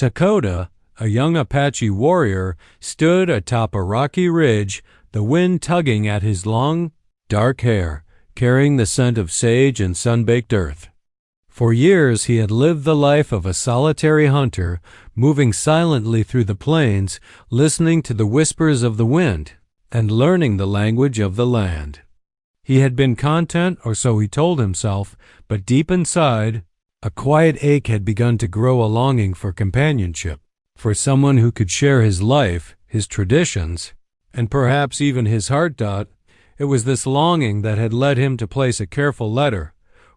Dakota, a young Apache warrior, stood atop a rocky ridge, the wind tugging at his long, dark hair, carrying the scent of sage and sun-baked earth. For years he had lived the life of a solitary hunter, moving silently through the plains, listening to the whispers of the wind, and learning the language of the land. He had been content, or so he told himself, but deep inside, a quiet ache had begun to grow, a longing for companionship, for someone who could share his life, his traditions, and perhaps even his heart. It was this longing that had led him to place a careful letter,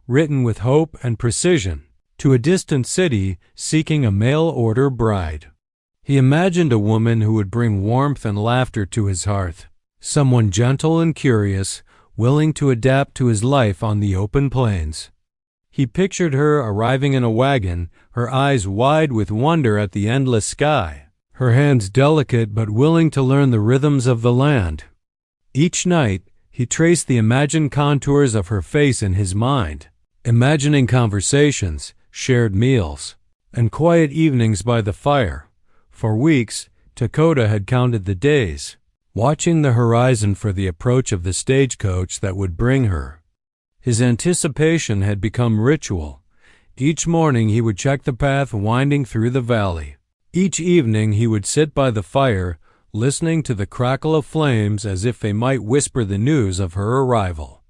written with hope and precision, to a distant city seeking a mail-order bride. He imagined a woman who would bring warmth and laughter to his hearth, someone gentle and curious, willing to adapt to his life on the open plains. He pictured her arriving in a wagon, her eyes wide with wonder at the endless sky, her hands delicate but willing to learn the rhythms of the land. Each night, he traced the imagined contours of her face in his mind, imagining conversations, shared meals, and quiet evenings by the fire. For weeks, Dakota had counted the days, watching the horizon for the approach of the stagecoach that would bring her. His anticipation had become ritual. Each morning he would check the path winding through the valley. Each evening he would sit by the fire, listening to the crackle of flames as if they might whisper the news of her arrival.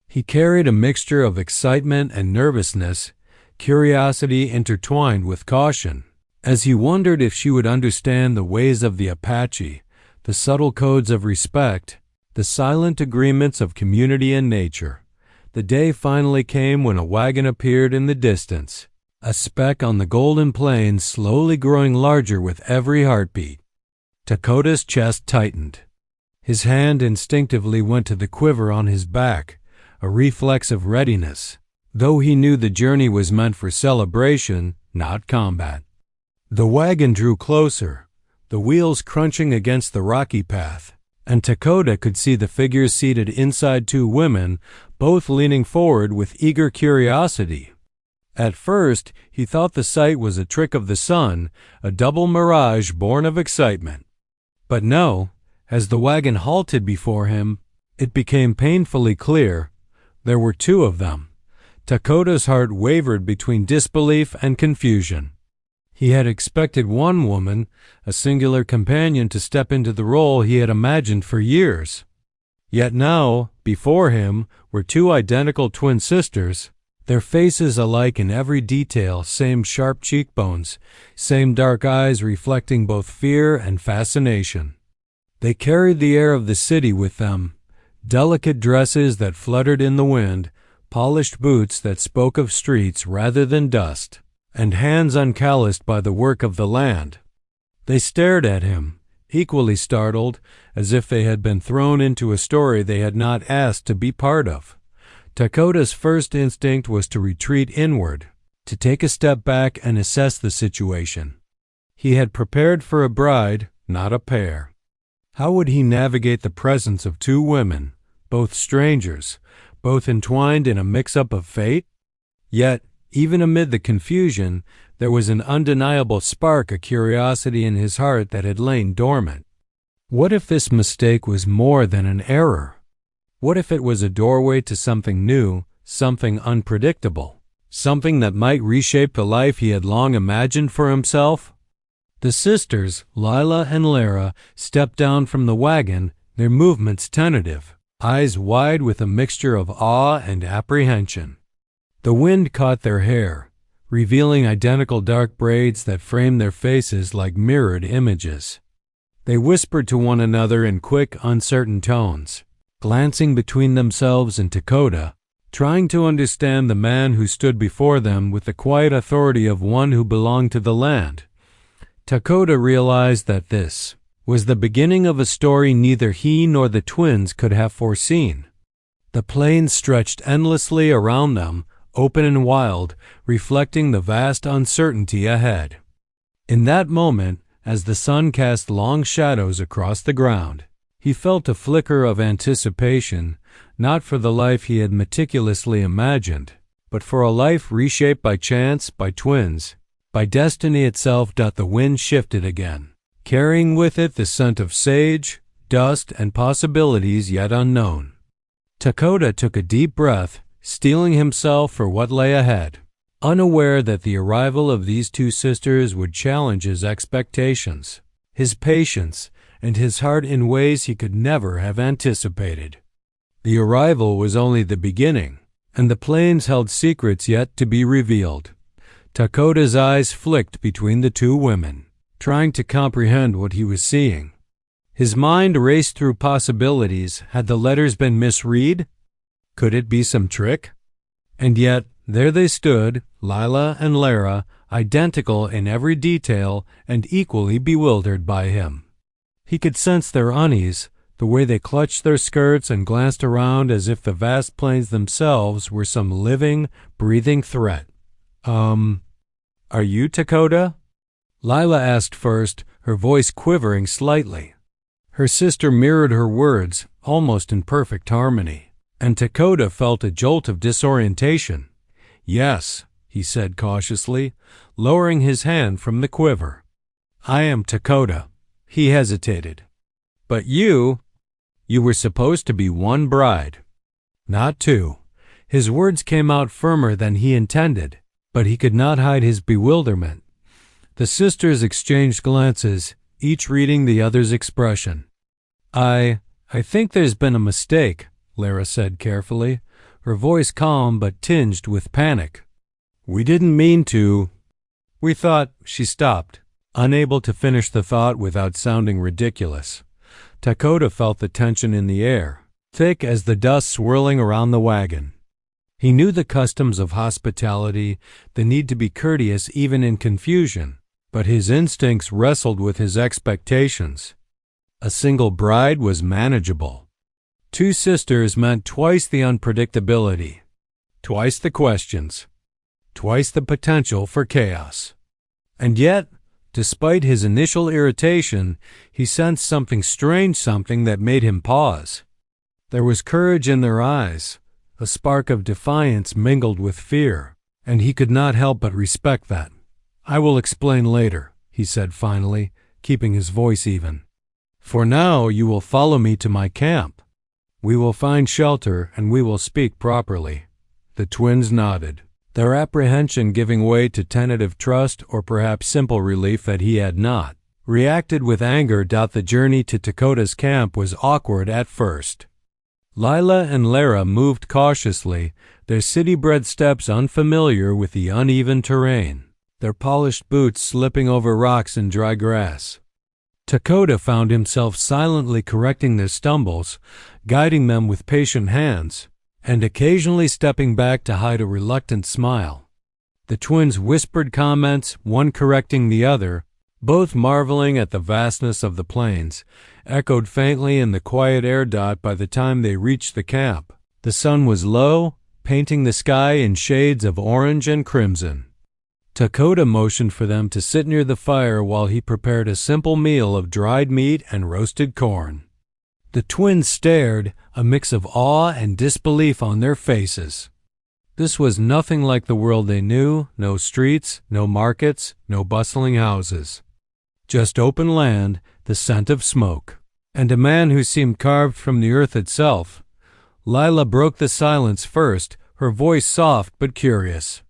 He carried a mixture of excitement and nervousness, curiosity intertwined with caution, as he wondered if she would understand the ways of the Apache, the subtle codes of respect, the silent agreements of community and nature. The day finally came when a wagon appeared in the distance, a speck on the golden plains slowly growing larger with every heartbeat. Dakota's chest tightened. His hand instinctively went to the quiver on his back, a reflex of readiness, though he knew the journey was meant for celebration, not combat. The wagon drew closer, the wheels crunching against the rocky path, and Dakota could see the figures seated inside, two women, both leaning forward with eager curiosity. At first, he thought the sight was a trick of the sun, a double mirage born of excitement. But no, as the wagon halted before him, it became painfully clear. There were two of them. Dakota's heart wavered between disbelief and confusion. He had expected one woman, a singular companion, to step into the role he had imagined for years. Yet now, before him, were two identical twin sisters, their faces alike in every detail, same sharp cheekbones, same dark eyes reflecting both fear and fascination. They carried the air of the city with them, delicate dresses that fluttered in the wind, polished boots that spoke of streets rather than dust, and hands uncalloused by the work of the land. They stared at him, equally startled, as if they had been thrown into a story they had not asked to be part of. Dakota's first instinct was to retreat inward, to take a step back and assess the situation. He had prepared for a bride, not a pair. How would he navigate the presence of two women, both strangers, both entwined in a mix-up of fate? Yet, even amid the confusion, there was an undeniable spark of curiosity in his heart that had lain dormant. What if this mistake was more than an error? What if it was a doorway to something new, something unpredictable, something that might reshape the life he had long imagined for himself? The sisters, Lila and Lara, stepped down from the wagon, their movements tentative, eyes wide with a mixture of awe and apprehension. The wind caught their hair, revealing identical dark braids that framed their faces like mirrored images. They whispered to one another in quick, uncertain tones, glancing between themselves and Dakota, trying to understand the man who stood before them with the quiet authority of one who belonged to the land. Dakota realized that this was the beginning of a story neither he nor the twins could have foreseen. The plains stretched endlessly around them, open and wild, reflecting the vast uncertainty ahead. In that moment, as the sun cast long shadows across the ground, he felt a flicker of anticipation, not for the life he had meticulously imagined, but for a life reshaped by chance, by twins, By destiny itself, the wind shifted again, carrying with it the scent of sage, dust, and possibilities yet unknown. Dakota took a deep breath, steeling himself for what lay ahead, unaware that the arrival of these two sisters would challenge his expectations, his patience, and his heart in ways he could never have anticipated. The arrival was only the beginning, and the plains held secrets yet to be revealed. Dakota's eyes flicked between the two women, trying to comprehend what he was seeing. His mind raced through possibilities. Had the letters been misread? Could it be some trick? And yet, there they stood, Lila and Lara, identical in every detail and equally bewildered by him. He could sense their unease, the way they clutched their skirts and glanced around as if the vast plains themselves were some living, breathing threat. Are you Dakota?" Lila asked first, her voice quivering slightly. Her sister mirrored her words, almost in perfect harmony, and Dakota felt a jolt of disorientation. "Yes," he said cautiously, lowering his hand from the quiver. "I am Dakota." He hesitated. "But you were supposed to be one bride, not two." His words came out firmer than he intended, but he could not hide his bewilderment. The sisters exchanged glances, each reading the other's expression. I think there's been a mistake," Lara said carefully, her voice calm but tinged with panic. "We didn't mean to. We thought—" She stopped, unable to finish the thought without sounding ridiculous. Dakota felt the tension in the air, thick as the dust swirling around the wagon. He knew the customs of hospitality, the need to be courteous even in confusion, but his instincts wrestled with his expectations. A single bride was manageable. Two sisters meant twice the unpredictability, twice the questions, twice the potential for chaos. And yet, despite his initial irritation, he sensed something strange, something that made him pause. There was courage in their eyes, a spark of defiance mingled with fear, and he could not help but respect that. "I will explain later," he said finally, keeping his voice even. "For now, you will follow me to my camp. We will find shelter, and we will speak properly." The twins nodded, their apprehension giving way to tentative trust or perhaps simple relief that he had not reacted with anger. The journey to Dakota's camp was awkward at first. Lila and Lara moved cautiously, their city-bred steps unfamiliar with the uneven terrain, their polished boots slipping over rocks and dry grass. Dakota found himself silently correcting their stumbles, guiding them with patient hands, and occasionally stepping back to hide a reluctant smile. The twins whispered comments, one correcting the other, both marveling at the vastness of the plains, echoed faintly in the quiet air. By the time they reached the camp, the sun was low, painting the sky in shades of orange and crimson. Dakota motioned for them to sit near the fire while he prepared a simple meal of dried meat and roasted corn. The twins stared, a mix of awe and disbelief on their faces. This was nothing like the world they knew, no streets, no markets, no bustling houses. Just open land, the scent of smoke, and a man who seemed carved from the earth itself. Lila broke the silence first, her voice soft but curious.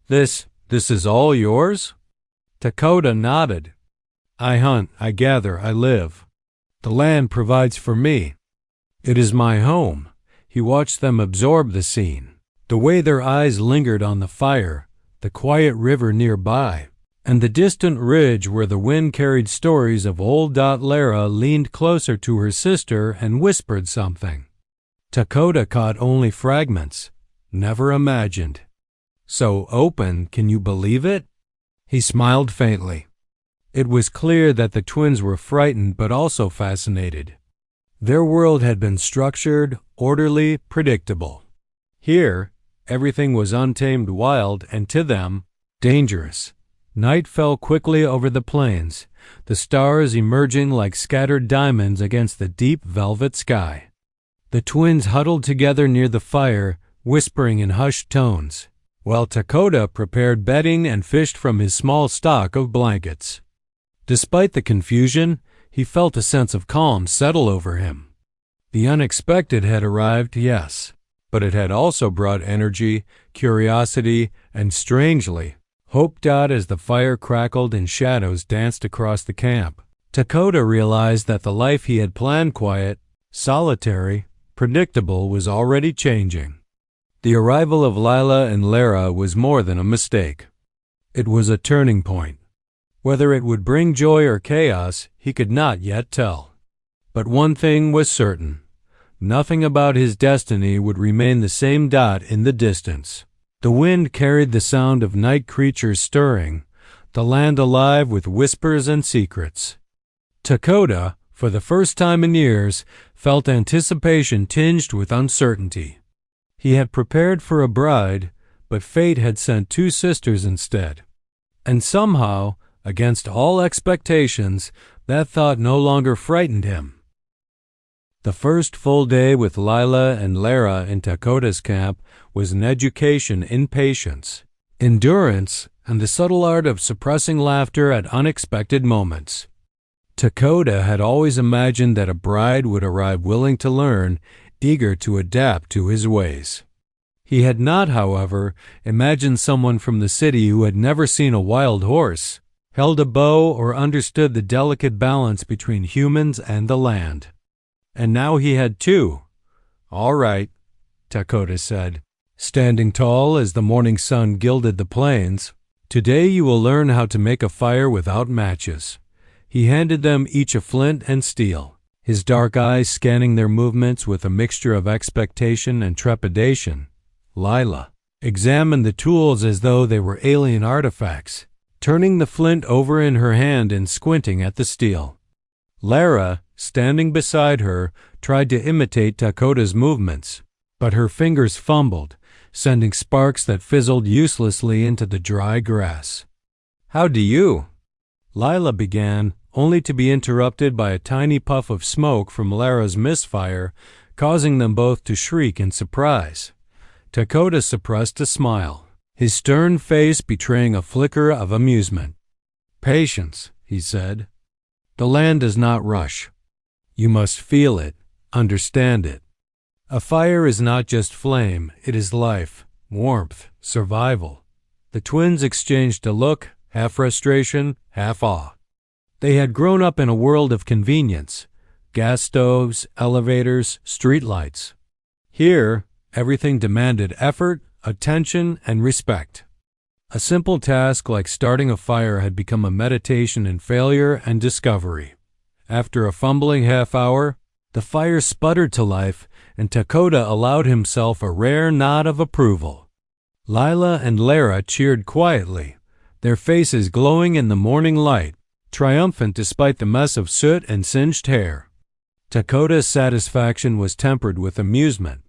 This is all yours?" Dakota nodded. "I hunt, I gather, I live. The land provides for me. It is my home." He watched them absorb the scene, the way their eyes lingered on the fire, the quiet river nearby, and the distant ridge where the wind carried stories of old. Lara leaned closer to her sister and whispered something. Dakota caught only fragments, never imagined. "So open, can you believe it?" He smiled faintly. It was clear that the twins were frightened but also fascinated. Their world had been structured, orderly, predictable. Here, everything was untamed, wild, and to them, dangerous. Night fell quickly over the plains, the stars emerging like scattered diamonds against the deep velvet sky. The twins huddled together near the fire, whispering in hushed tones, while Dakota prepared bedding and fished from his small stock of blankets. Despite the confusion, he felt a sense of calm settle over him. The unexpected had arrived, yes, but it had also brought energy, curiosity, and, strangely, hope. As the fire crackled and shadows danced across the camp, Dakota realized that the life he had planned, quiet, solitary, predictable, was already changing. The arrival of Lila and Lara was more than a mistake. It was a turning point. Whether it would bring joy or chaos, he could not yet tell. But one thing was certain. Nothing about his destiny would remain the same. In the distance, the wind carried the sound of night creatures stirring, the land alive with whispers and secrets. Dakota, for the first time in years, felt anticipation tinged with uncertainty. He had prepared for a bride, but fate had sent two sisters instead. And somehow, against all expectations, that thought no longer frightened him. The first full day with Lila and Lara in Dakota's camp was an education in patience, endurance, and the subtle art of suppressing laughter at unexpected moments. Dakota had always imagined that a bride would arrive willing to learn, eager to adapt to his ways. He had not, however, imagined someone from the city who had never seen a wild horse, held a bow, or understood the delicate balance between humans and the land. And now he had two. "All right," Dakota said, standing tall as the morning sun gilded the plains. "Today you will learn how to make a fire without matches." He handed them each a flint and steel, his dark eyes scanning their movements with a mixture of expectation and trepidation. Lila examined the tools as though they were alien artifacts, turning the flint over in her hand and squinting at the steel. Lara, standing beside her, tried to imitate Dakota's movements, but her fingers fumbled, sending sparks that fizzled uselessly into the dry grass. "How do you?" Lila began, only to be interrupted by a tiny puff of smoke from Lara's misfire, causing them both to shriek in surprise. Dakota suppressed a smile, his stern face betraying a flicker of amusement. "Patience," he said. "The land does not rush. You must feel it, understand it. A fire is not just flame, it is life, warmth, survival." The twins exchanged a look, half frustration, half awe. They had grown up in a world of convenience, gas stoves, elevators, streetlights. Here, everything demanded effort, attention, and respect. A simple task like starting a fire had become a meditation in failure and discovery. After a fumbling half-hour, the fire sputtered to life, and Dakota allowed himself a rare nod of approval. Lila and Lara cheered quietly, their faces glowing in the morning light, triumphant despite the mess of soot and singed hair. Dakota's satisfaction was tempered with amusement.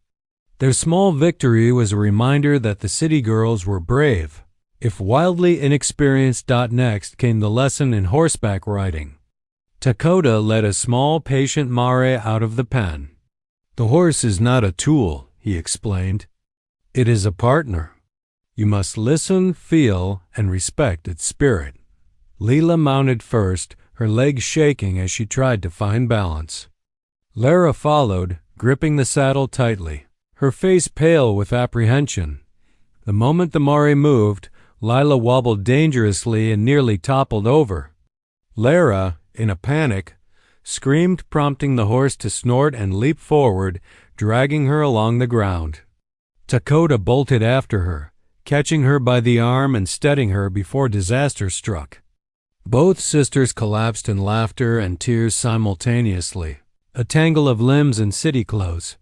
Their small victory was a reminder that the city girls were brave, if wildly inexperienced. Next came the lesson in horseback riding. Dakota led a small, patient mare out of the pen. "The horse is not a tool," he explained. "It is a partner. You must listen, feel, and respect its spirit." Lila mounted first, her legs shaking as she tried to find balance. Lara followed, gripping the saddle tightly, her face pale with apprehension. The moment the mare moved, Lila wobbled dangerously and nearly toppled over. Lara, in a panic, screamed, prompting the horse to snort and leap forward, dragging her along the ground. Dakota bolted after her, catching her by the arm and steadying her before disaster struck. Both sisters collapsed in laughter and tears simultaneously, a tangle of limbs and city clothes.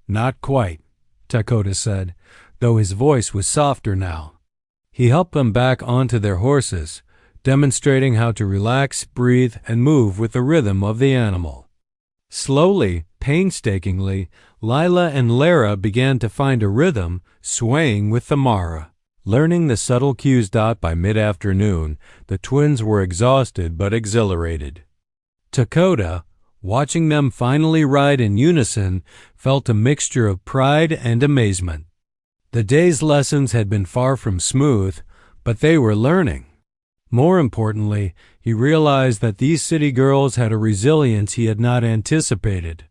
"Not quite," Dakota said, though his voice was softer now. He helped them back onto their horses, demonstrating how to relax, breathe, and move with the rhythm of the animal. Slowly, painstakingly, Lila and Lara began to find a rhythm, swaying with the mara. Learning the subtle cues. By mid-afternoon, the twins were exhausted but exhilarated. Dakota, watching them finally ride in unison, felt a mixture of pride and amazement. The day's lessons had been far from smooth, but they were learning. More importantly, he realized that these city girls had a resilience he had not anticipated.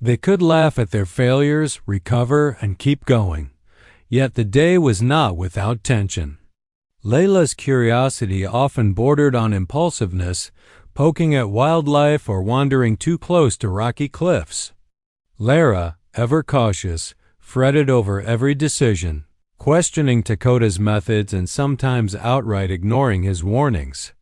They could laugh at their failures, recover, and keep going. Yet the day was not without tension. Layla's curiosity often bordered on impulsiveness, poking at wildlife or wandering too close to rocky cliffs. Lara, ever cautious, fretted over every decision, questioning Takota's methods and sometimes outright ignoring his warnings.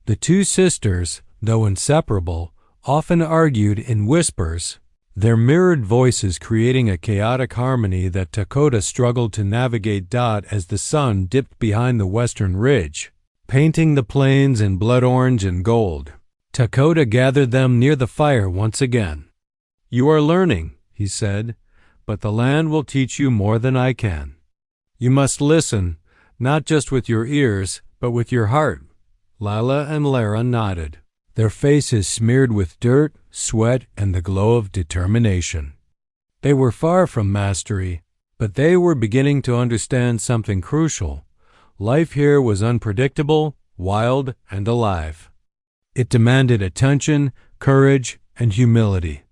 The two sisters, though inseparable, often argued in whispers, their mirrored voices creating a chaotic harmony that Takota struggled to navigate. As the sun dipped behind the western ridge, painting the plains in blood orange and gold, Takota gathered them near the fire once again. "You are learning," he said, "but the land will teach you more than I can. You must listen, not just with your ears, but with your heart." Lila and Lara nodded, their faces smeared with dirt, sweat, and the glow of determination. They were far from mastery, but they were beginning to understand something crucial. Life here was unpredictable, wild, and alive. It demanded attention, courage, and humility.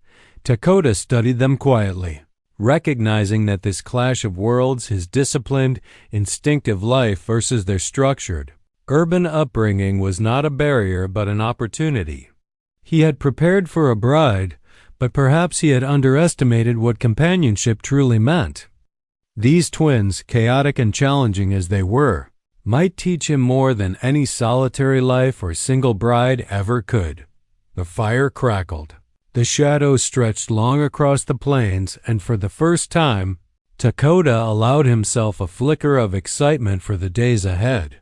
Takota studied them quietly, recognizing that this clash of worlds, his disciplined, instinctive life versus their structured, urban upbringing, was not a barrier but an opportunity. He had prepared for a bride, but perhaps he had underestimated what companionship truly meant. These twins, chaotic and challenging as they were, might teach him more than any solitary life or single bride ever could. The fire crackled. The shadows stretched long across the plains, and for the first time, Takota allowed himself a flicker of excitement for the days ahead.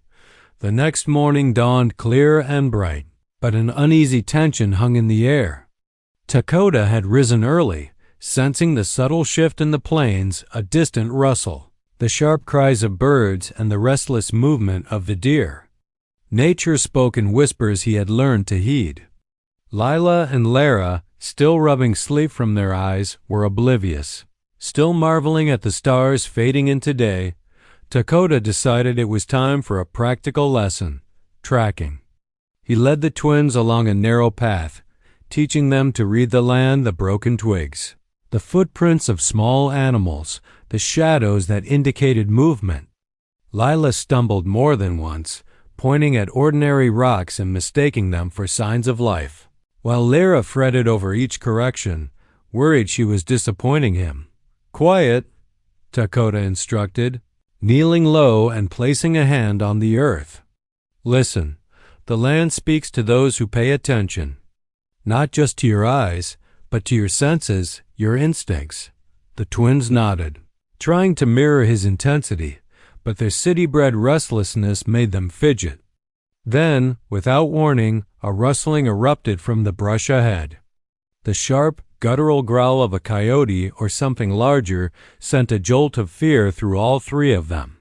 The next morning dawned clear and bright, but an uneasy tension hung in the air. Takota had risen early, sensing the subtle shift in the plains, a distant rustle, the sharp cries of birds, and the restless movement of the deer. Nature spoke in whispers he had learned to heed. Lila and Lara, still rubbing sleep from their eyes, were oblivious. Still marveling at the stars fading into day, Takota decided it was time for a practical lesson: tracking. He led the twins along a narrow path, teaching them to read the land, the broken twigs, the footprints of small animals, the shadows that indicated movement. Lila stumbled more than once, pointing at ordinary rocks and mistaking them for signs of life, while Lara fretted over each correction, worried she was disappointing him. "Quiet," Takota instructed, kneeling low and placing a hand on the earth. "Listen. The land speaks to those who pay attention, not just to your eyes, but to your senses, your instincts." The twins nodded, trying to mirror his intensity, but their city-bred restlessness made them fidget. Then, without warning, a rustling erupted from the brush ahead. The sharp, guttural growl of a coyote or something larger sent a jolt of fear through all three of them.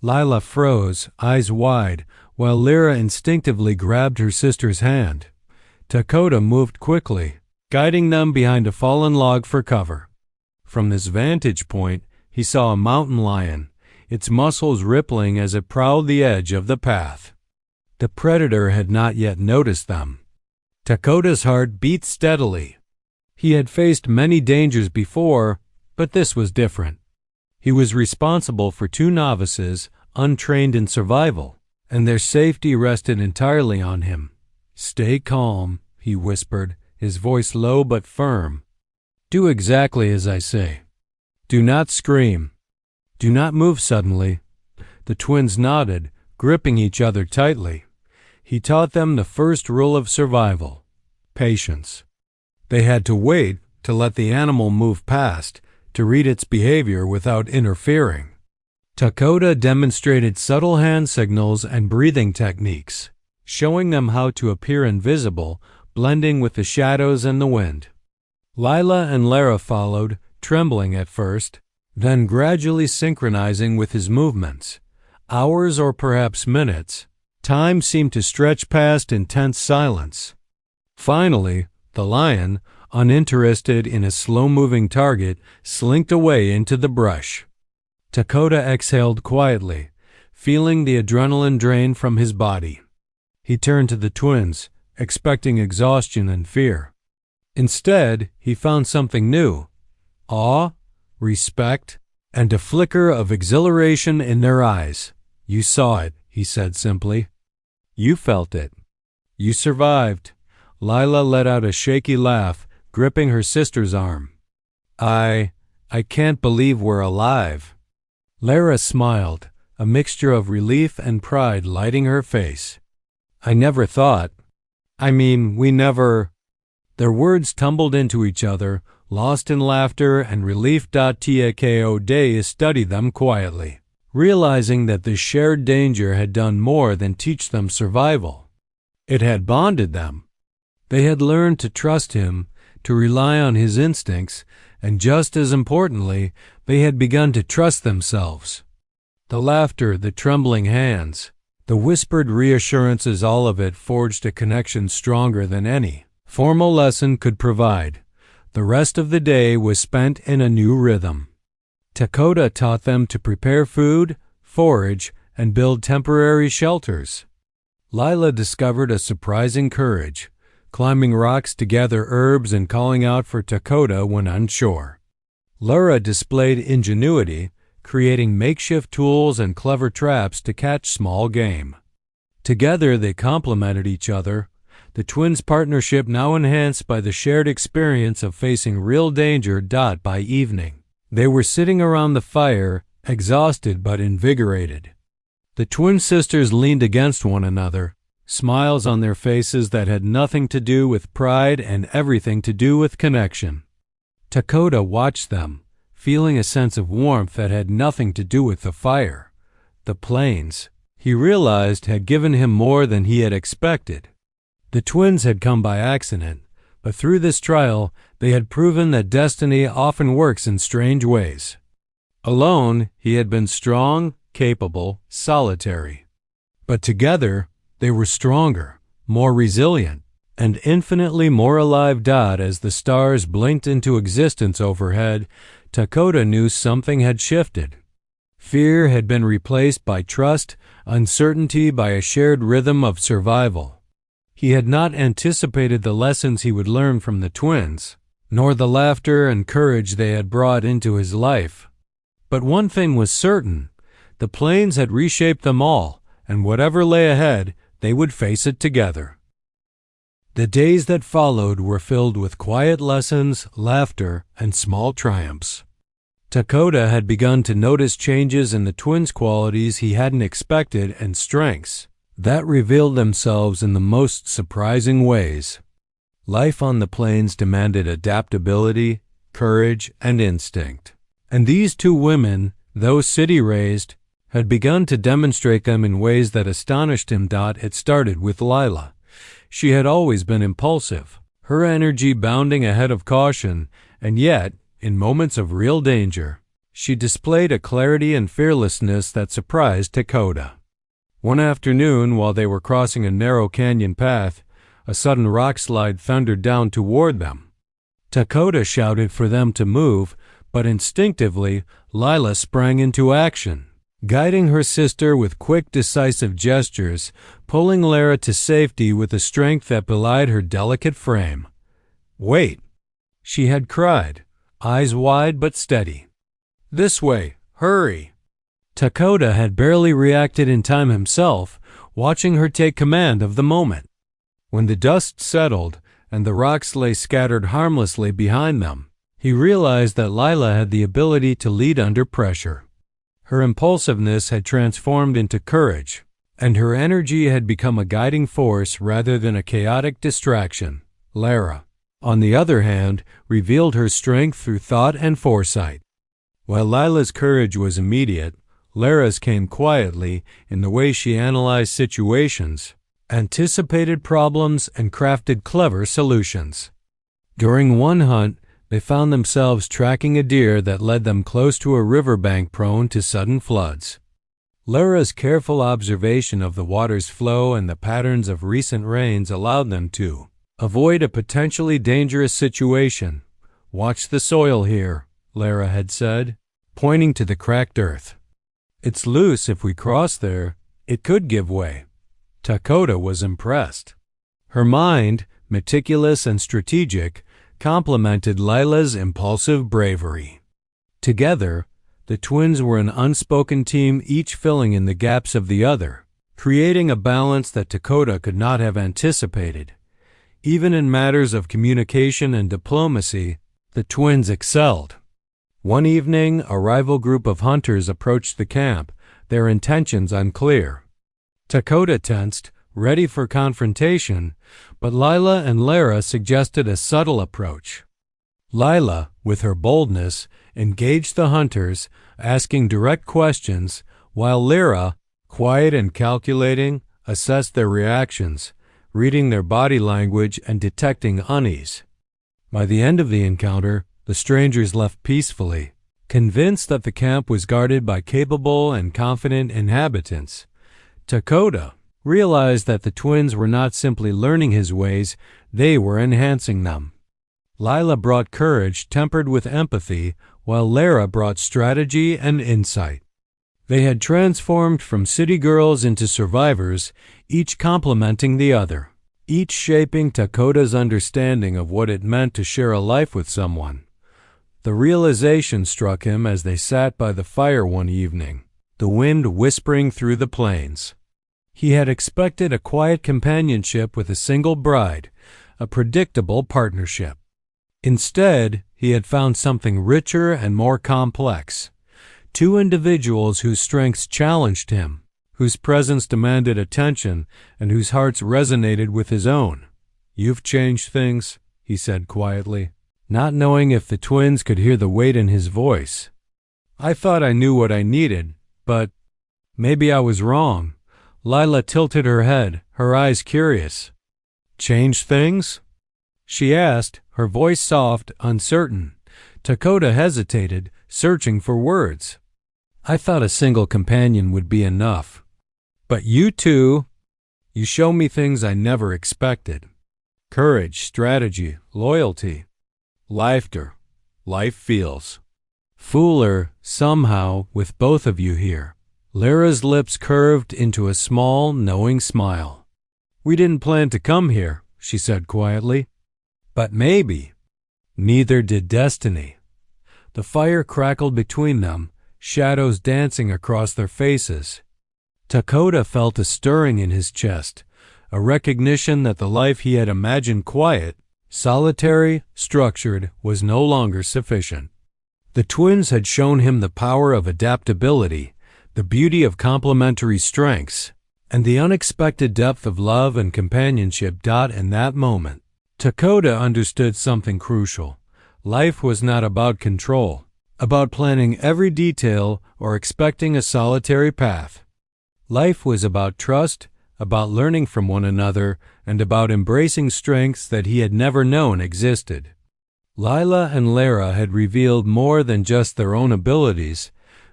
Lila froze, eyes wide, while Lara instinctively grabbed her sister's hand. Takota moved quickly, guiding them behind a fallen log for cover. From this vantage point, he saw a mountain lion, its muscles rippling as it prowled the edge of the path. The predator had not yet noticed them. Takota's heart beat steadily. He had faced many dangers before, but this was different. He was responsible for two novices, untrained in survival, and their safety rested entirely on him. "Stay calm," he whispered, his voice low but firm. "Do exactly as I say. Do not scream. Do not move suddenly." The twins nodded, gripping each other tightly. He taught them the first rule of survival: patience. They had to wait to let the animal move past, to read its behavior without interfering. Takota demonstrated subtle hand signals and breathing techniques, showing them how to appear invisible, blending with the shadows and the wind. Lila and Lara followed, trembling at first, then gradually synchronizing with his movements. Hours or perhaps minutes, time seemed to stretch past in tense silence. Finally, the lion, uninterested in a slow-moving target, slinked away into the brush. Dakota exhaled quietly, feeling the adrenaline drain from his body. He turned to the twins, expecting exhaustion and fear. Instead, he found something new: awe, respect, and a flicker of exhilaration in their eyes. "You saw it," he said simply. "You felt it. You survived." Lila let out a shaky laugh, gripping her sister's arm. I can't believe we're alive." Lara smiled, a mixture of relief and pride lighting her face. "I never thought. We never—" Their words tumbled into each other, lost in laughter and relief. Takode studied them quietly, realizing that the shared danger had done more than teach them survival. It had bonded them. They had learned to trust him, to rely on his instincts, and just as importantly, they had begun to trust themselves. The laughter, the trembling hands, the whispered reassurances, all of it forged a connection stronger than any formal lesson could provide. The rest of the day was spent in a new rhythm. Dakota taught them to prepare food, forage, and build temporary shelters. Lila discovered a surprising courage, climbing rocks to gather herbs and calling out for Dakota when unsure. Lara displayed ingenuity, creating makeshift tools and clever traps to catch small game. Together they complemented each other, the twins' partnership now enhanced by the shared experience of facing real danger. By evening, they were sitting around the fire, exhausted but invigorated. The twin sisters leaned against one another, smiles on their faces that had nothing to do with pride and everything to do with connection. Dakota watched them, feeling a sense of warmth that had nothing to do with the fire. The plains, he realized, had given him more than he had expected. The twins had come by accident, but through this trial they had proven that destiny often works in strange ways. Alone, he had been strong, capable, solitary. But together, they were stronger, more resilient, and infinitely more alive. As the stars blinked into existence overhead, Dakota knew something had shifted. Fear had been replaced by trust, uncertainty by a shared rhythm of survival. He had not anticipated the lessons he would learn from the twins, nor the laughter and courage they had brought into his life. But one thing was certain: the plains had reshaped them all, and whatever lay ahead, they would face it together. The days that followed were filled with quiet lessons, laughter, and small triumphs. Dakota had begun to notice changes in the twins' qualities he hadn't expected, and strengths that revealed themselves in the most surprising ways. Life on the plains demanded adaptability, courage, and instinct. And these two women, though city-raised, had begun to demonstrate them in ways that astonished him. It started with Lila. She had always been impulsive, her energy bounding ahead of caution, and yet, in moments of real danger, she displayed a clarity and fearlessness that surprised Dakota. One afternoon, while they were crossing a narrow canyon path, a sudden rock slide thundered down toward them. Dakota shouted for them to move, but instinctively, Lila sprang into action, guiding her sister with quick, decisive gestures, pulling Lara to safety with a strength that belied her delicate frame. "Wait!" she had cried, eyes wide but steady. "This way! Hurry!" Dakota had barely reacted in time himself, watching her take command of the moment. When the dust settled and the rocks lay scattered harmlessly behind them, he realized that Lila had the ability to lead under pressure. Her impulsiveness had transformed into courage, and her energy had become a guiding force rather than a chaotic distraction. Lara, on the other hand, revealed her strength through thought and foresight. While Lila's courage was immediate, Lara's came quietly in the way she analyzed situations, anticipated problems, and crafted clever solutions. During one hunt, they found themselves tracking a deer that led them close to a riverbank prone to sudden floods. Lara's careful observation of the water's flow and the patterns of recent rains allowed them to avoid a potentially dangerous situation. "Watch the soil here," Lara had said. pointing to the cracked earth. "It's loose. If we cross there, it could give way." Dakota was impressed. Her mind, meticulous and strategic, complemented Lila's impulsive bravery. Together, the twins were an unspoken team, each filling in the gaps of the other, creating a balance that Dakota could not have anticipated. Even in matters of communication and diplomacy, the twins excelled. One evening, a rival group of hunters approached the camp, their intentions unclear. Dakota tensed, ready for confrontation, but Lila and Lara suggested a subtle approach. Lila, with her boldness, engaged the hunters, asking direct questions, while Lara, quiet and calculating, assessed their reactions, reading their body language and detecting unease. By the end of the encounter, the strangers left peacefully, convinced that the camp was guarded by capable and confident inhabitants. Dakota realized that the twins were not simply learning his ways, they were enhancing them. Lila brought courage tempered with empathy, while Lara brought strategy and insight. They had transformed from city girls into survivors, each complementing the other, each shaping Dakota's understanding of what it meant to share a life with someone. The realization struck him as they sat by the fire one evening, the wind whispering through the plains. He had expected a quiet companionship with a single bride, a predictable partnership. Instead, he had found something richer and more complex. Two individuals whose strengths challenged him, whose presence demanded attention, and whose hearts resonated with his own. "You've changed things," he said quietly, not knowing if the twins could hear the weight in his voice. "I thought I knew what I needed, but maybe I was wrong." Lila tilted her head, her eyes curious. "Change things?" she asked, her voice soft, uncertain. Dakota hesitated, searching for words. "I thought a single companion would be enough. But you two, you show me things I never expected. Courage, strategy, loyalty. Laughter. Life feels fuller, somehow, with both of you here." Lara's lips curved into a small, knowing smile. "We didn't plan to come here," she said quietly. "But maybe." Neither did destiny. The fire crackled between them, shadows dancing across their faces. Dakota felt a stirring in his chest, a recognition that the life he had imagined quiet, solitary, structured, was no longer sufficient. The twins had shown him the power of adaptability, the beauty of complementary strengths, and the unexpected depth of love and companionship. In that moment, Dakota understood something crucial. Life was not about control, about planning every detail or expecting a solitary path. Life was about trust, about learning from one another, and about embracing strengths that he had never known existed. Lila and Lara had revealed more than just their own abilities.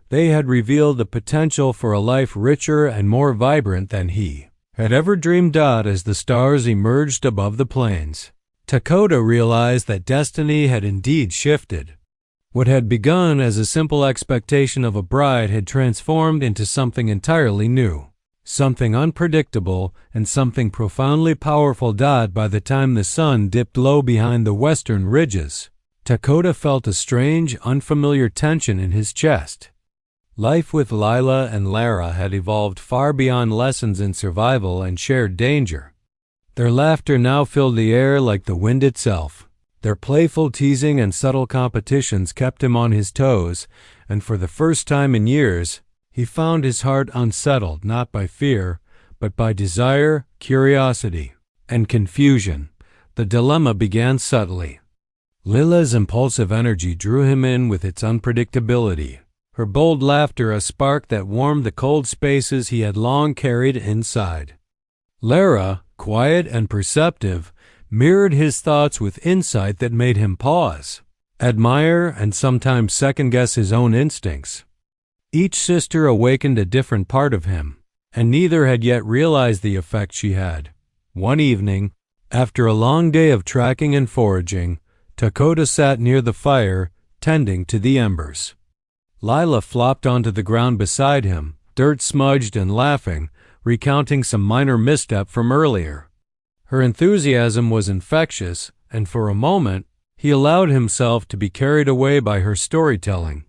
They had revealed the potential for a life richer and more vibrant than he had ever dreamed of. As the stars emerged above the plains, Dakota realized that destiny had indeed shifted. What had begun as a simple expectation of a bride had transformed into something entirely new, something unpredictable, and something profoundly powerful. By the time the sun dipped low behind the western ridges, Dakota felt a strange, unfamiliar tension in his chest. Life with Lila and Lara had evolved far beyond lessons in survival and shared danger. Their laughter now filled the air like the wind itself. Their playful teasing and subtle competitions kept him on his toes, and for the first time in years, he found his heart unsettled not by fear, but by desire, curiosity, and confusion. The dilemma began subtly. Lila's impulsive energy drew him in with its unpredictability, her bold laughter a spark that warmed the cold spaces he had long carried inside. Lara, quiet and perceptive, mirrored his thoughts with insight that made him pause, admire, and sometimes second-guess his own instincts. Each sister awakened a different part of him, and neither had yet realized the effect she had. One evening, after a long day of tracking and foraging, Dakota sat near the fire, tending to the embers. Lila flopped onto the ground beside him, dirt-smudged and laughing, recounting some minor misstep from earlier. Her enthusiasm was infectious, and for a moment, he allowed himself to be carried away by her storytelling.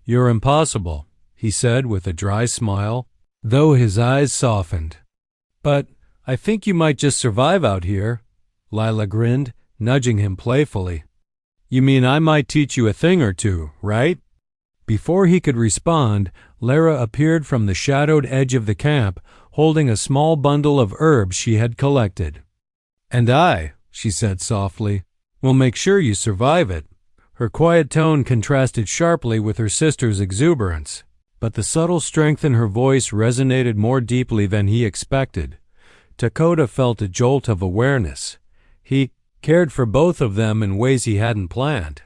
"You're impossible," he said with a dry smile, though his eyes softened. "But I think you might just survive out here," Lila grinned, nudging him playfully. "You mean I might teach you a thing or two, right?" Before he could respond, Lara appeared from the shadowed edge of the camp, holding a small bundle of herbs she had collected. "And I," she said softly, "will make sure you survive it." Her quiet tone contrasted sharply with her sister's exuberance, but the subtle strength in her voice resonated more deeply than he expected. Dakota felt a jolt of awareness. He cared for both of them in ways he hadn't planned.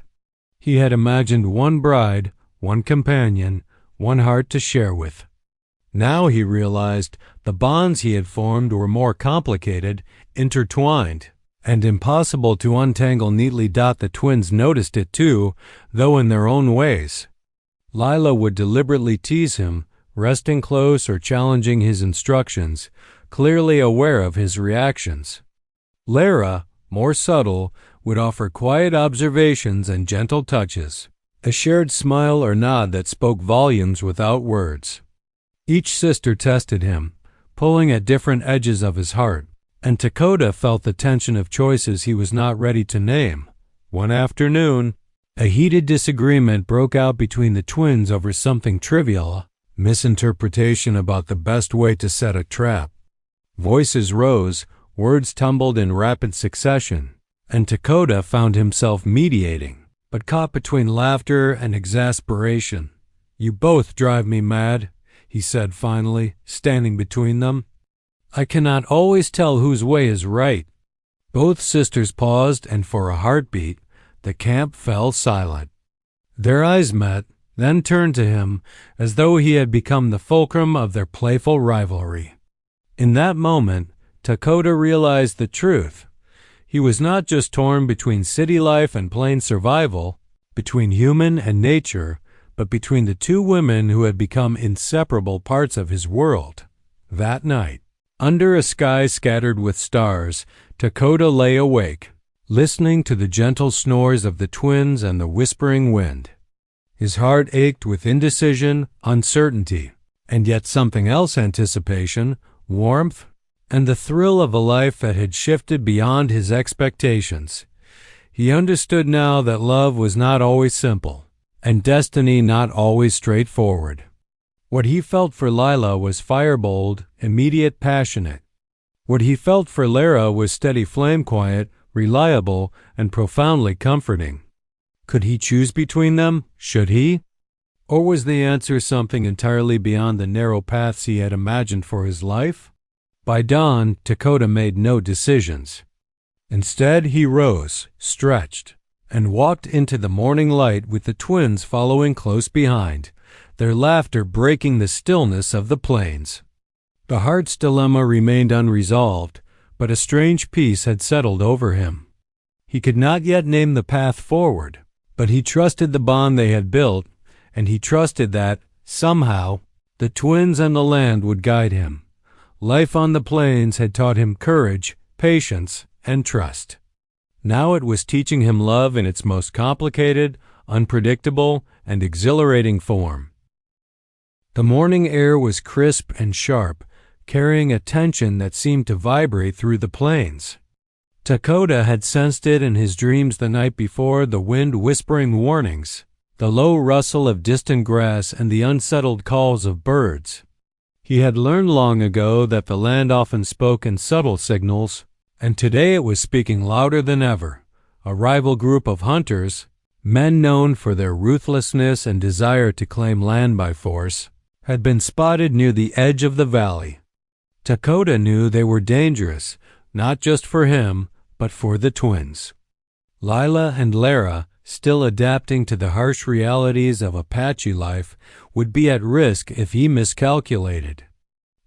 He had imagined one bride, one companion, one heart to share with. Now he realized the bonds he had formed were more complicated, intertwined, and impossible to untangle neatly. The twins noticed it too, though in their own ways. Lila would deliberately tease him, resting close or challenging his instructions, clearly aware of his reactions. Lara, more subtle, would offer quiet observations and gentle touches, a shared smile or nod that spoke volumes without words. Each sister tested him, pulling at different edges of his heart, and Dakota felt the tension of choices he was not ready to name. One afternoon, a heated disagreement broke out between the twins over something trivial, misinterpretation about the best way to set a trap. Voices rose, words tumbled in rapid succession, and Dakota found himself mediating, but caught between laughter and exasperation. "You both drive me mad," he said finally, standing between them. "I cannot always tell whose way is right." Both sisters paused, and for a heartbeat, the camp fell silent. Their eyes met, then turned to him, as though he had become the fulcrum of their playful rivalry. In that moment, Dakota realized the truth. He was not just torn between city life and plain survival, between human and nature, but between the two women who had become inseparable parts of his world. That night, under a sky scattered with stars, Dakota lay awake, listening to the gentle snores of the twins and the whispering wind. His heart ached with indecision, uncertainty, and yet something else: anticipation, warmth, and the thrill of a life that had shifted beyond his expectations. He understood now that love was not always simple, and destiny not always straightforward. What he felt for Lila was firebold, immediate, passionate. What he felt for Lara was steady flame, quiet, reliable, and profoundly comforting. Could he choose between them? Should he? Or was the answer something entirely beyond the narrow paths he had imagined for his life? By dawn, Dakota made no decisions. Instead, he rose, stretched, and walked into the morning light with the twins following close behind, their laughter breaking the stillness of the plains. The heart's dilemma remained unresolved, but a strange peace had settled over him. He could not yet name the path forward, but he trusted the bond they had built, and he trusted that, somehow, the twins and the land would guide him. Life on the plains had taught him courage, patience, and trust. Now it was teaching him love in its most complicated, unpredictable, and exhilarating form. The morning air was crisp and sharp, carrying a tension that seemed to vibrate through the plains. Dakota had sensed it in his dreams the night before, the wind whispering warnings, the low rustle of distant grass, and the unsettled calls of birds. He had learned long ago that the land often spoke in subtle signals, and today it was speaking louder than ever. A rival group of hunters, men known for their ruthlessness and desire to claim land by force, had been spotted near the edge of the valley. Dakota knew they were dangerous, not just for him, but for the twins. Lila and Lara, still adapting to the harsh realities of Apache life, would be at risk if he miscalculated.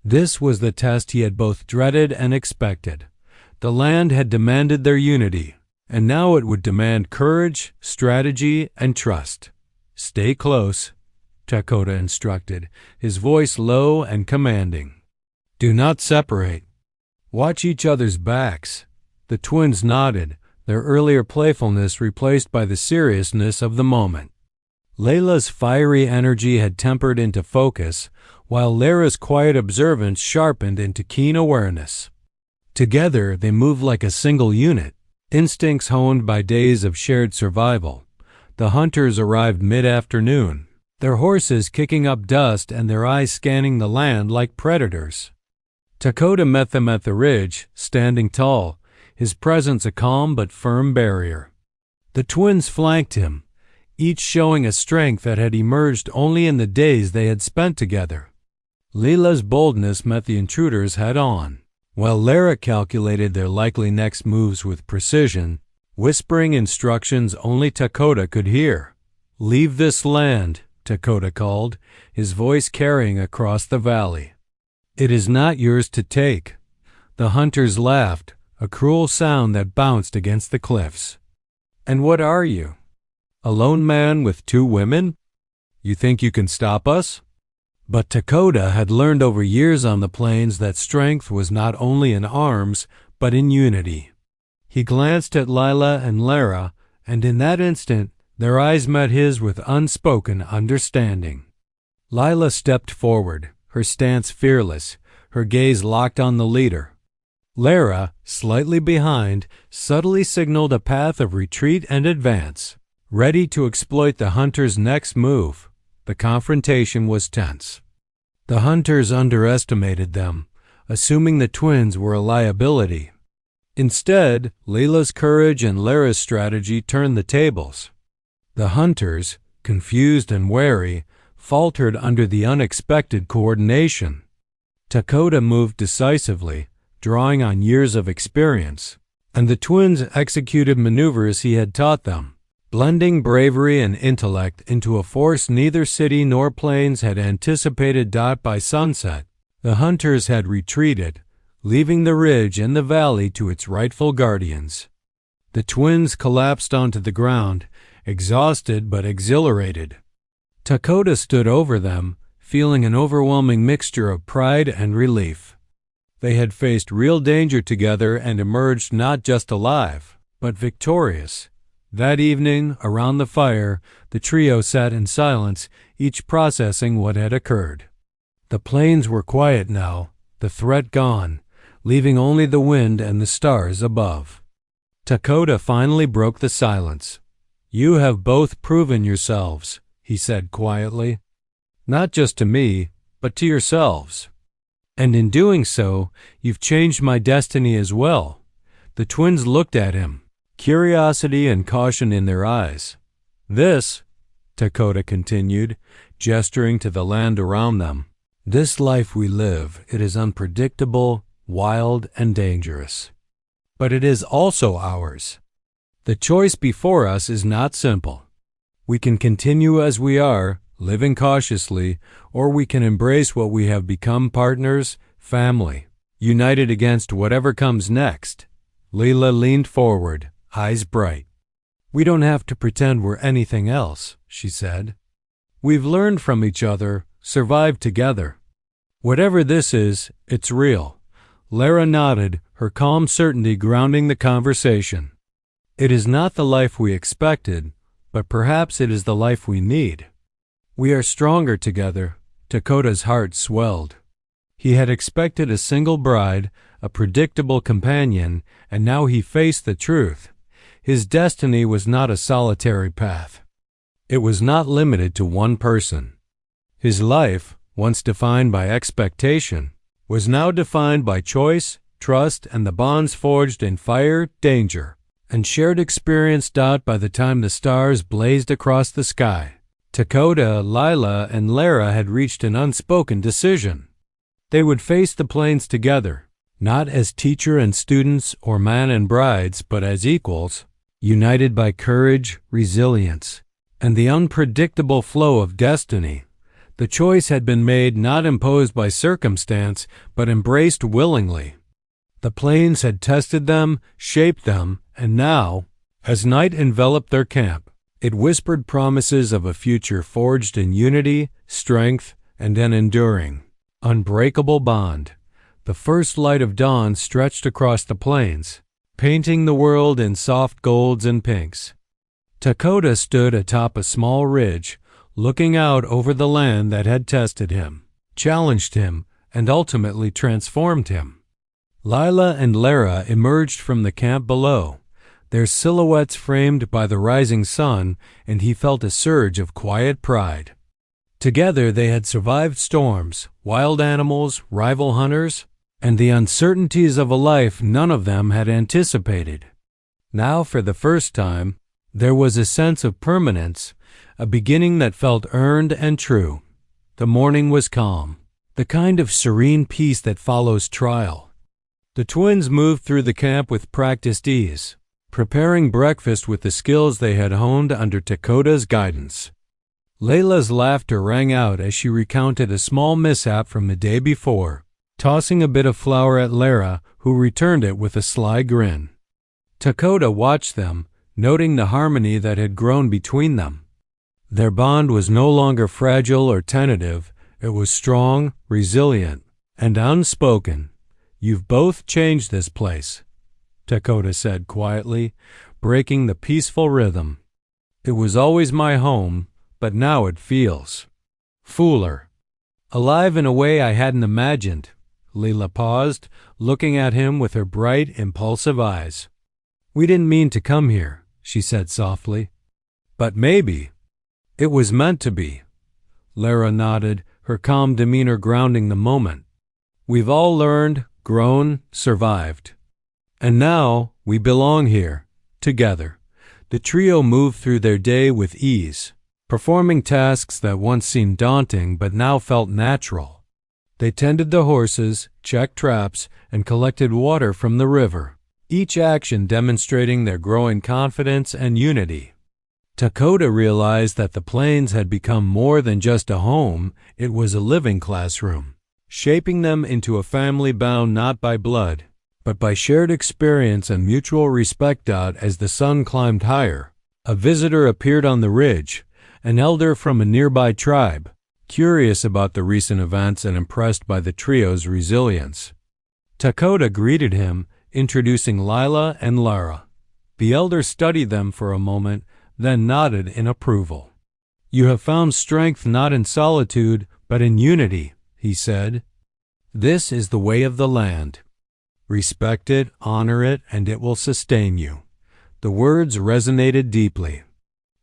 This was the test he had both dreaded and expected. The land had demanded their unity, and now it would demand courage, strategy, and trust. Stay close, Dakota instructed, his voice low and commanding. "Do not separate. Watch each other's backs." The twins nodded, their earlier playfulness replaced by the seriousness of the moment. Layla's fiery energy had tempered into focus, while Lara's quiet observance sharpened into keen awareness. Together, they moved like a single unit, instincts honed by days of shared survival. The hunters arrived mid-afternoon, their horses kicking up dust and their eyes scanning the land like predators. Dakota met them at the ridge, standing tall, his presence a calm but firm barrier. The twins flanked him, each showing a strength that had emerged only in the days they had spent together. Leela's boldness met the intruders head-on, while Lara calculated their likely next moves with precision, whispering instructions only Dakota could hear. "Leave this land," Dakota called, his voice carrying across the valley. "It is not yours to take." The hunters laughed, a cruel sound that bounced against the cliffs. "And what are you? A lone man with 2 women? You think you can stop us?" But Dakota had learned over years on the plains that strength was not only in arms, but in unity. He glanced at Lila and Lara, and in that instant, their eyes met his with unspoken understanding. Lila stepped forward, her stance fearless, her gaze locked on the leader. Lara, slightly behind, subtly signaled a path of retreat and advance, ready to exploit the hunter's next move. The confrontation was tense. The hunters underestimated them, assuming the twins were a liability. Instead, Leela's courage and Lara's strategy turned the tables. The hunters, confused and wary, faltered under the unexpected coordination. Dakota moved decisively, drawing on years of experience, and the twins executed maneuvers he had taught them, blending bravery and intellect into a force neither city nor plains had anticipated. By sunset, the hunters had retreated, leaving the ridge and the valley to its rightful guardians. The twins collapsed onto the ground, exhausted but exhilarated. Dakota stood over them, feeling an overwhelming mixture of pride and relief. They had faced real danger together and emerged not just alive, but victorious. That evening, around the fire, the trio sat in silence, each processing what had occurred. The plains were quiet now, the threat gone, leaving only the wind and the stars above. Dakota finally broke the silence. "You have both proven yourselves," he said quietly. "Not just to me, but to yourselves. And in doing so, you've changed my destiny as well." The twins looked at him, curiosity and caution in their eyes. "This," Dakota continued, gesturing to the land around them, "this life we live, it is unpredictable, wild, and dangerous. But it is also ours. The choice before us is not simple. We can continue as we are, living cautiously, or we can embrace what we have become: partners, family, united against whatever comes next." Leela leaned forward, eyes bright. "We don't have to pretend we're anything else," she said. "We've learned from each other, survived together. Whatever this is, it's real." Lara nodded, her calm certainty grounding the conversation. "It is not the life we expected, but perhaps it is the life we need. We are stronger together." Dakota's heart swelled. He had expected a single bride, a predictable companion, and now he faced the truth. His destiny was not a solitary path. It was not limited to one person. His life, once defined by expectation, was now defined by choice, trust, and the bonds forged in fire, danger, and shared experience. By the time the stars blazed across the sky, Dakota, Lila, and Lara had reached an unspoken decision. They would face the plains together, not as teacher and students or man and brides, but as equals, united by courage, resilience, and the unpredictable flow of destiny. The choice had been made, not imposed by circumstance, but embraced willingly. The plains had tested them, shaped them, and now, as night enveloped their camp, It whispered promises of a future forged in unity, strength, and an enduring, unbreakable bond. The first light of dawn stretched across the plains, painting the world in soft golds and pinks. Dakota stood atop a small ridge, looking out over the land that had tested him, challenged him, and ultimately transformed him. Lila and Lara emerged from the camp below, their silhouettes framed by the rising sun, and he felt a surge of quiet pride. Together they had survived storms, wild animals, rival hunters, and the uncertainties of a life none of them had anticipated. Now, for the first time, there was a sense of permanence, a beginning that felt earned and true. The morning was calm, the kind of serene peace that follows trial. The twins moved through the camp with practiced ease, preparing breakfast with the skills they had honed under Dakota's guidance. Layla's laughter rang out as she recounted a small mishap from the day before, tossing a bit of flour at Lara, who returned it with a sly grin. Dakota watched them, noting the harmony that had grown between them. Their bond was no longer fragile or tentative. It was strong, resilient, and unspoken. "You've both changed this place," Dakota said quietly, breaking the peaceful rhythm. "It was always my home, but now it feels fuller, alive in a way I hadn't imagined." Leela paused, looking at him with her bright, impulsive eyes. "We didn't mean to come here," she said softly. "But maybe it was meant to be." Lara nodded, her calm demeanor grounding the moment. "We've all learned, grown, survived. And now we belong here, together." The trio moved through their day with ease, performing tasks that once seemed daunting but now felt natural. They tended the horses, checked traps, and collected water from the river, each action demonstrating their growing confidence and unity. Dakota realized that the plains had become more than just a home. It was a living classroom, shaping them into a family bound not by blood, but by shared experience and mutual respect. As the sun climbed higher, a visitor appeared on the ridge, an elder from a nearby tribe, curious about the recent events and impressed by the trio's resilience. Dakota greeted him, introducing Lila and Lara. The elder studied them for a moment, then nodded in approval. "You have found strength not in solitude, but in unity," he said. "This is the way of the land. Respect it, honor it, and it will sustain you." The words resonated deeply.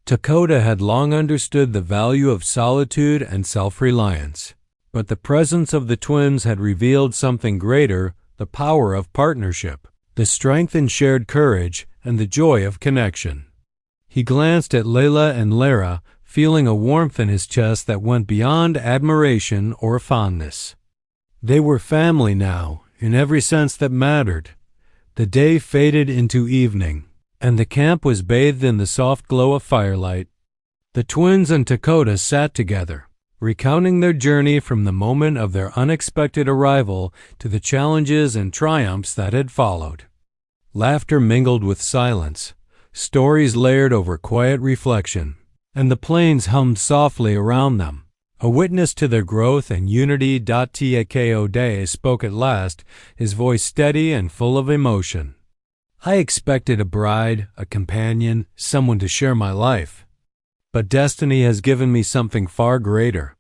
Dakota had long understood the value of solitude and self-reliance, but the presence of the twins had revealed something greater: the power of partnership, the strength in shared courage, and the joy of connection. He glanced at Layla and Lara, feeling a warmth in his chest that went beyond admiration or fondness. They were family now, in every sense that mattered. The day faded into evening, and the camp was bathed in the soft glow of firelight. The twins and Dakota sat together, recounting their journey from the moment of their unexpected arrival to the challenges and triumphs that had followed. Laughter mingled with silence, stories layered over quiet reflection, and the plains hummed softly around them, a witness to their growth and unity. Takode spoke at last, his voice steady and full of emotion. "I expected a bride, a companion, someone to share my life. But destiny has given me something far greater.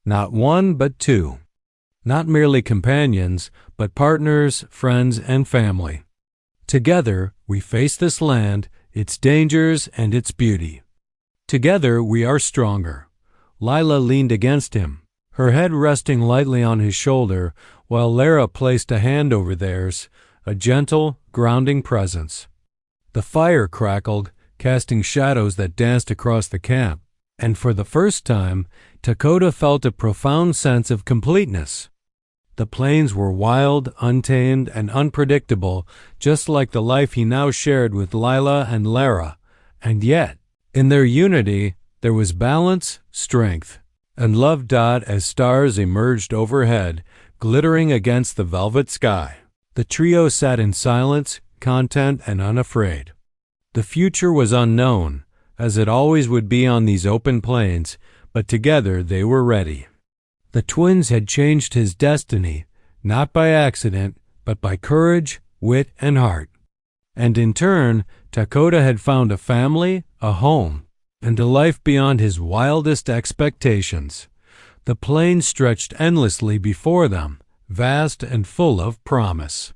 Not one, but two. Not merely companions, but partners, friends, and family. Together, we face this land, its dangers, and its beauty. Together, we are stronger." Lila leaned against him, her head resting lightly on his shoulder, while Lara placed a hand over theirs, a gentle, grounding presence. The fire crackled, casting shadows that danced across the camp, and for the first time, Dakota felt a profound sense of completeness. The plains were wild, untamed, and unpredictable, just like the life he now shared with Lila and Lara, and yet, in their unity, there was balance, strength, and love. As stars emerged overhead, glittering against the velvet sky, the trio sat in silence, content, and unafraid. The future was unknown, as it always would be on these open plains, but together they were ready. The twins had changed his destiny, not by accident, but by courage, wit, and heart. And in turn, Dakota had found a family, a home, and a life beyond his wildest expectations. The plains stretched endlessly before them, vast and full of promise.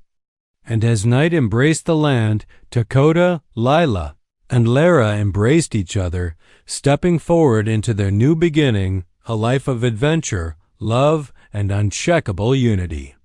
And as night embraced the land, Dakota, Lila, and Lara embraced each other, stepping forward into their new beginning, a life of adventure, love, and uncheckable unity.